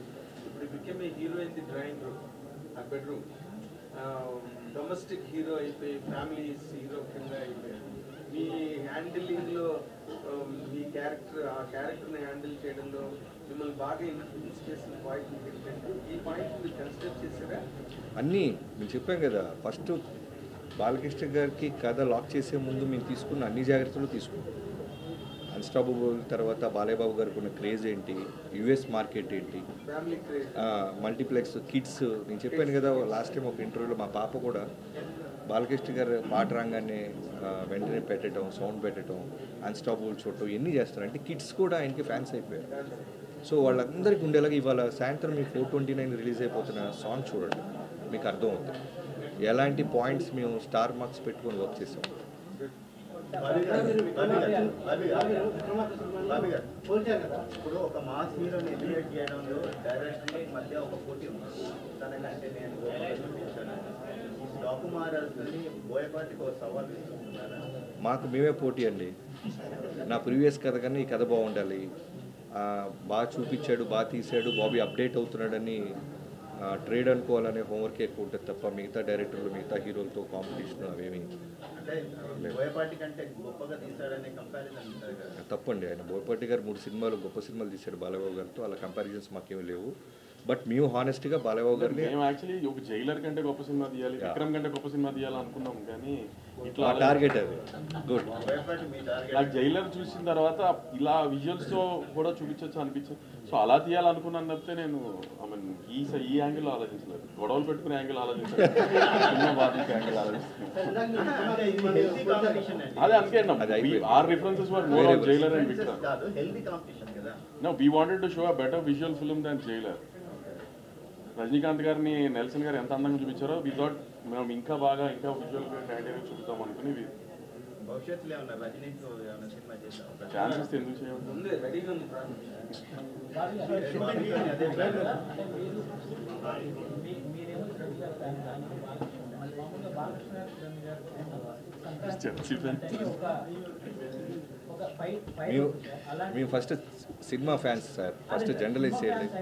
ఇప్పుడు became a hero in the drawing room, ఆ బెడ్రూమ్, డొమెస్టిక్ హీరో అయిపోయి ఫ్యామిలీస్ హీరో కింద అయిపోయారు. మీ హ్యాండిలింగ్లో మీ క్యారెక్టర్ ఆ క్యారెక్టర్ని హ్యాండిల్ చేయడంలో మిమ్మల్ని బాగా ఇన్ఫ్లుయెన్స్ చేసిన పాయింట్ ఏంటంటే ఈ పాయింట్ మీరు కన్సిడర్ చేశారా? అన్నీ మేము చెప్పాం కదా, ఫస్ట్ బాలకృష్ణ గారికి కథ లాక్ చేసే ముందు మేము తీసుకున్న అన్ని జాగ్రత్తలు తీసుకున్నాం. అన్స్టాపబుల్ తర్వాత బాలయ్య బాబు గారికి ఉన్న క్రేజ్ ఏంటి, యుఎస్ మార్కెట్ ఏంటి, మల్టీప్లెక్స్ కిడ్స్. నేను చెప్పాను కదా లాస్ట్ టైం ఒక ఇంటర్వ్యూలో మా పాప కూడా బాలకృష్ణ గారు పాట రాగానే వెంటనే పెట్టడం, సౌండ్ పెట్టడం, అన్స్టాపబుల్ చూడటం ఇవన్నీ చేస్తారు. అంటే కిడ్స్ కూడా ఆయనకి ఫ్యాన్స్ అయిపోయారు. సో వాళ్ళందరికీ ఉండేలాగా ఇవాళ సాయంత్రం మీకు 4/29 రిలీజ్ అయిపోతున్న సాంగ్ చూడండి, మీకు అర్థం అవుతుంది ఎలాంటి పాయింట్స్ మేము స్టార్ మార్క్స్ పెట్టుకొని వర్క్ చేసాం. ఇప్పుడు ఒక మాస్ హీరోని ఎలివేట్ చేయడంలో డైరెక్టర్ మధ్య ఒక పోటీ ఉంది. తనకంటే నేను డాకుమారాజుని బోయపాటికి ఒక సవాల్ ఇస్తున్నారా? మాకు మేమే పోటీ అండి. నా ప్రీవియస్ కథ కన్నా ఈ కథ బాగుండాలి, బాగా చూపించాడు, బాగా తీశాడు, బాబీ అప్డేట్ అవుతున్నాడని ట్రేడ్ అనుకోవాలనే హోంవర్క్ ఎక్కువ ఉంటుంది తప్ప మిగతా డైరెక్టర్లు మిగతా హీరోలతో కాంపిటీషన్ అవేమి తప్పండి. ఆయన బోయపాటి గారు 3 సినిమాలు గొప్ప సినిమాలు తీశాడు బాలయ్య గారితో, అలా కంపారిజన్స్ మాకేమీ లేవు. బట్ మేము హానెస్ట్గా బాలయ్య గారిని మేము యాక్చువల్లీ ఒక జైలర్ కంటే గొప్ప సినిమా తీయాలి, విక్రమ్ కంటే గొప్ప సినిమా తీయాలి అనుకున్నాం. కానీ ఇట్లా టార్గెట్ అది గుడ్. నాకు జైలర్ చూసిన తర్వాత ఇలా విజువల్స్తో కూడా చూపించవచ్చు అనిపించింది. సో అలా తీయాలనుకున్నాను తప్పితే నేను ఈ యాంగిల్లో ఆలోచించలేదు, గొడవలు పెట్టుకునే యాంగిల్ ఆలోచించలేదు, సినిమా బాధించే యాంగిల్ ఆలోచిస్తున్నాను. అదే అందుకే our references were more of Jailer and Vikram. No, we wanted to show a better visual film than Jailer. Rajinikanth గారిని నెల్సన్ గారు ఎంత అందంగా చూపించారో వి థాట్ మేము ఇంకా బాగా ఇంకా విజువల్ క్రైటీరియా చూపుతాం అనుకుని భవిష్యత్తులో ఏమన్నా రజనీతో ఏమన్నా సినిమా చేద్దాం ఛాన్సెస్ ఎందుకు చేయాలి? మేము ఫస్ట్ సినిమా ఫ్యాన్స్ సార్, ఫస్ట్ జనరలైజ్ చేయలేదు.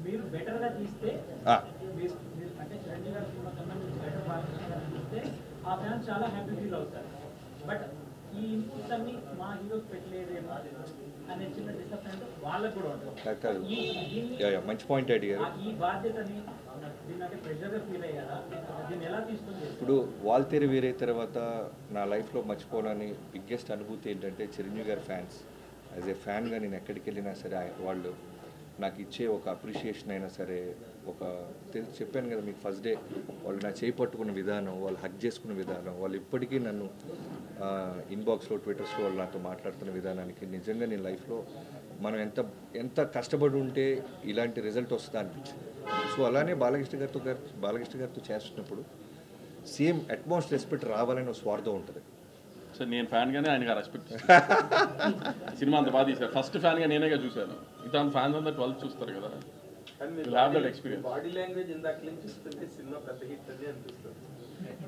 మీరు బెటర్గా తీస్తే అంటే చిరంజీవి గారి సినిమా కన్నా మీరు బెటర్ బాలకృష్ణ గారు తీస్తే ఆ ఫ్యాన్స్ చాలా హ్యాపీ ఫీల్ అవుతారు. బట్ ఈ ఇన్పుట్స్ అన్ని మా హీరోకి పెట్టలేదేమో అనే చిన్న డిసప్పాయింట్ వాళ్ళకు కూడా ఉంటుంది. మంచి పాయింట్ అడిగారు. ఈ బాధ్యతని దీన్ని ప్రెషర్గా ఫీల్ అయ్యారా, దీన్ని ఎలా తీసుకొని? ఇప్పుడు వాల్తేరు వేరే తర్వాత నా లైఫ్లో మర్చిపోవాలని బిగ్గెస్ట్ అనుభూతి ఏంటంటే చిరంజీవి గారి ఫ్యాన్స్. యాజ్ ఏ ఫ్యాన్గా నేను ఎక్కడికి వెళ్ళినా సరే వాళ్ళు నాకు ఇచ్చే ఒక అప్రిషియేషన్ అయినా సరే, ఒక చెప్పాను కదా మీకు ఫస్ట్ డే వాళ్ళు నా చేయి పట్టుకున్న విధానం, వాళ్ళు హగ్ చేసుకున్న విధానం, వాళ్ళు ఇప్పటికీ నన్ను ఇన్బాక్స్లో ట్విట్టర్స్లో వాళ్ళు నాతో మాట్లాడుతున్న విధానానికి నిజంగా నేను లైఫ్లో మనం ఎంత కష్టపడి ఉంటే ఇలాంటి రిజల్ట్ వస్తుందా అనిపించింది. సో అలానే బాలకృష్ణ గారితో చేస్తున్నప్పుడు సేమ్ అట్మోస్ట్ రెస్పెక్ట్ రావాలని ఒక స్వార్థం ఉంటుంది. సార్ నేను ఫ్యాన్గానే ఆయనగా రెస్పెక్ట్ సినిమా అంత బాగా తీశారు. ఫస్ట్ ఫ్యాన్గా నేనేగా చూశాను. ఇంత ఫ్యాన్స్ అంతా 12 చూస్తారు కదా, బాడీ లాంగ్వేజ్ ఇందాక నుంచి చూస్తుంటే సినిమా పెద్ద హిట్ అని అనిపిస్తుంది.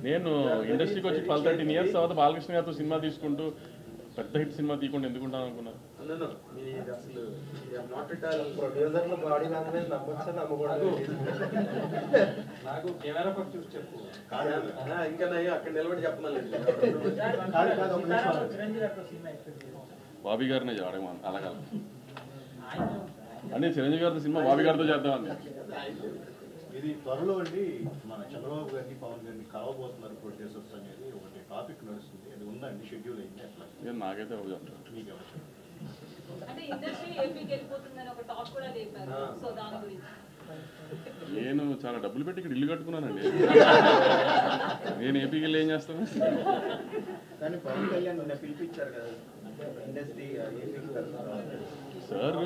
నేను ఇండస్ట్రీకి వచ్చి 12-13 ఇయర్స్ తర్వాత బాలకృష్ణ గారితో సినిమా తీసుకుంటూ పెద్ద హిట్ సినిమా తీయకుండా ఎందుకుంటాను అనుకున్నారు? ప్రొడ్యూసర్లు బాడీ లాంగ్వేజ్ నమ్మొచ్చా నమ్మకూడదు? నాకు కెమెరా పక్క చూసి చెప్పు. ఇంకా అక్కడ నిలబడి చెప్పమని బాబీ గారినే చేయడమా అలాగా అంటే చిరంజీవి గారి సినిమా బాబీ గారితో చేద్దామని. ఇది త్వరలో అండి మన చంద్రబాబు గారిని పవన్ గారిని కలవబోతున్నారు ప్రొడ్యూసర్స్ అనేది ఒకటి టాపిక్ నడుస్తుంది. అది ఉందండి, షెడ్యూల్ అయింది అట్లా? నాకైతే మీకు ఎవరు అంటే ఇండస్ట్రీ ఏపీకి వెళ్ళిపోతుందని ఒక టాక్ కూడా లేపారు. సో దాని గురించి నేను చాలా డబ్బులు పెట్టి ఇక్కడ ఇల్లు కట్టుకున్నానండి. నేను ఏపీకి వెళ్ళి ఏం చేస్తాను? కానీ పవన్ కళ్యాణ్ పిలిపించారు కదా ఇండస్ట్రీ సార్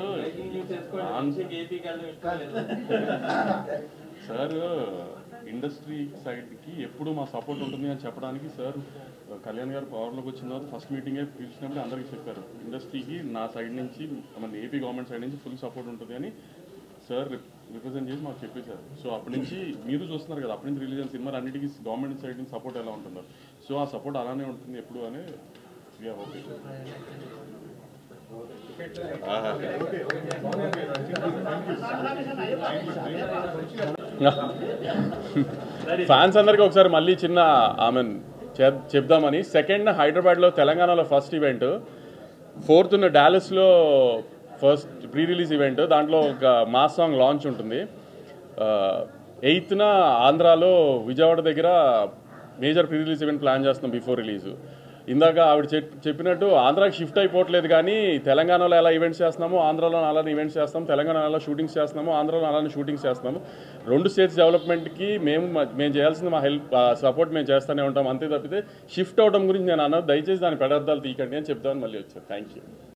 సార్ ఇండస్ట్రీ సైడ్కి ఎప్పుడు మా సపోర్ట్ ఉంటుంది అని చెప్పడానికి సార్ కళ్యాణ్ గారు పవర్లోకి వచ్చిన తర్వాత ఫస్ట్ మీటింగే పిలిచినప్పుడు అందరికీ చెప్పారు ఇండస్ట్రీకి నా సైడ్ నుంచి మన ఏపీ గవర్నమెంట్ సైడ్ నుంచి ఫుల్ సపోర్ట్ ఉంటుంది అని సార్ రిప్రజెంట్ చేసి మాకు చెప్పేశారు. సో అప్పటి నుంచి మీరు చూస్తున్నారు కదా, అప్పటి నుంచి రిలీజ్ అయిన సినిమా అన్నిటికీ గవర్నమెంట్ సైడ్ నుంచి సపోర్ట్ ఎలా ఉంటుందో, సో ఆ సపోర్ట్ అలానే ఉంటుంది ఎప్పుడు అని వీఆర్ హోపింగ్. ఫ్యాన్స్ అందరికీ ఒకసారి మళ్ళీ చిన్న చెప్దామని, సెకండ్ హైదరాబాద్లో తెలంగాణలో ఫస్ట్ ఈవెంట్, 4th డాలస్లో ఫస్ట్ ప్రీ రిలీజ్ ఈవెంట్, దాంట్లో ఒక మాస్ సాంగ్ లాంచ్ ఉంటుంది. 8th ఆంధ్రాలో విజయవాడ దగ్గర major pre release event plan చేస్తున్నాం బిఫోర్ రిలీజు. ఇందాక ఆవిడ చెప్పినట్టు ఆంధ్రాకి షిఫ్ట్ అయిపోవట్లేదు, కానీ తెలంగాణలో ఎలా ఈవెంట్స్ చేస్తున్నామో ఆంధ్రాలో అలానే ఈవెంట్స్ చేస్తాం, తెలంగాణలో ఎలా షూటింగ్స్ చేస్తున్నామో ఆంధ్రాలో అలానే షూటింగ్స్ చేస్తున్నాము. 2 స్టేట్స్ డెవలప్మెంట్కి మేము చేయాల్సింది మా హెల్ప్ సపోర్ట్ మేము చేస్తూనే ఉంటాం, అంతే తప్పితే షిఫ్ట్ అవడం గురించి నేను అన్నది దయచేసి దాని పెడార్థాలు తీయకండి అని చెప్తామని మళ్ళీ వచ్చాను. Thank you.